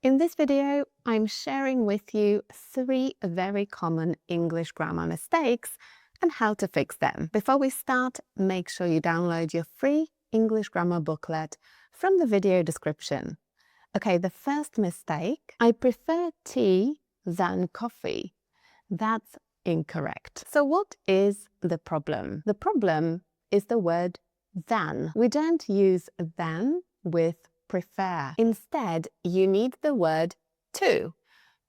In this video, I'm sharing with you 3 very common English grammar mistakes and how to fix them. Before we start, make sure you download your free English grammar booklet from the video description. Okay, the first mistake, I prefer tea than coffee. That's incorrect. So what is the problem? The problem is the word than. We don't use than with prefer. Instead, you need the word to.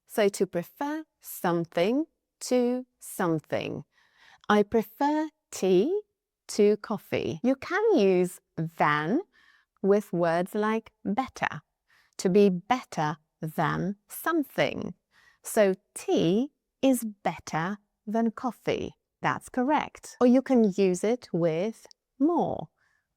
So to prefer something to something. I prefer tea to coffee. You can use than with words like better, to be better than something. So tea is better than coffee. That's correct. Or you can use it with more.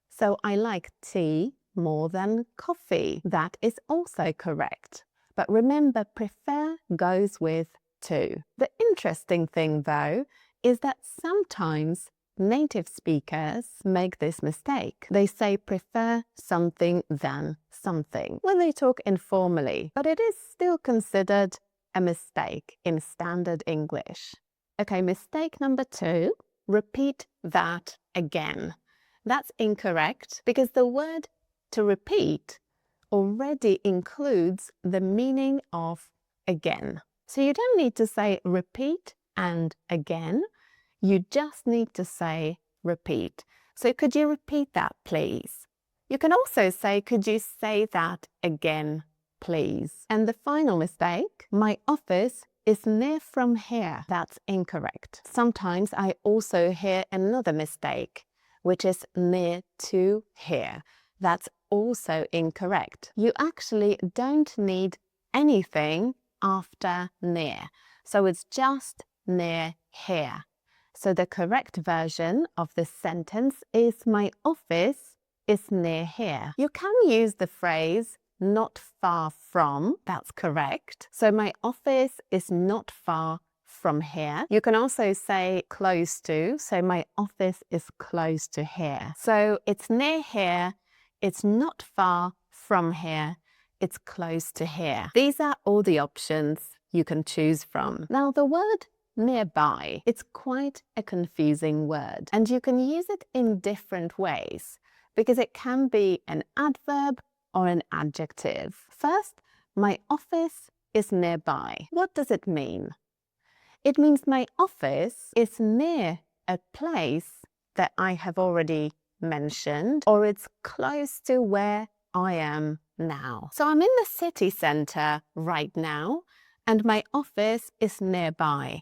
So I like tea more than coffee. That is also correct. But remember, prefer goes with to. The interesting thing, though, is that sometimes native speakers make this mistake. They say prefer something than something when they talk informally, but it is still considered a mistake in standard English. Okay, mistake number 2, repeat that again. That's incorrect because the word to repeat already includes the meaning of again. So you don't need to say repeat and again. You just need to say repeat. So could you repeat that, please? You can also say, could you say that again, please? And the final mistake, my office is near from here. That's incorrect. Sometimes I also hear another mistake, which is near to here. That's also incorrect. You actually don't need anything after near. So it's just near here. So the correct version of this sentence is my office is near here. You can use the phrase not far from. That's correct. So my office is not far from here. You can also say close to. So my office is close to here. So it's near here. It's not far from here. It's close to here. These are all the options you can choose from. Now the word nearby, it's quite a confusing word, and you can use it in different ways because it can be an adverb or an adjective. First, my office is nearby. What does it mean? It means my office is near a place that I have already mentioned, or it's close to where I am now. So I'm in the city centre right now, and my office is nearby.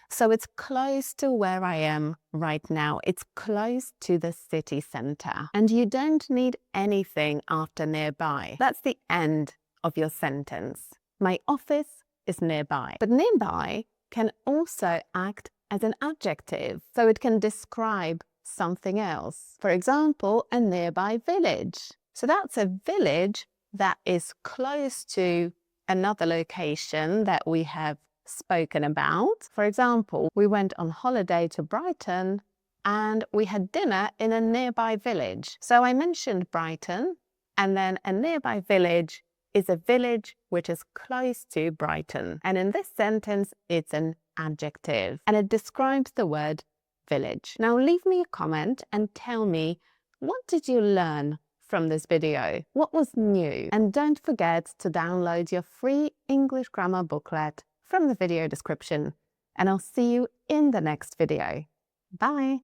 So it's close to where I am right now. It's close to the city centre. And you don't need anything after nearby. That's the end of your sentence. My office is nearby. But nearby can also act as an adjective. So it can describe something else. For example, a nearby village. So that's a village that is close to another location that we have spoken about. For example, we went on holiday to Brighton and we had dinner in a nearby village. So I mentioned Brighton, and then a nearby village is a village which is close to Brighton. And in this sentence, it's an adjective and it describes the word village. Now leave me a comment and tell me, what did you learn from this video? What was new? And don't forget to download your free English grammar booklet from the video description. And I'll see you in the next video. Bye!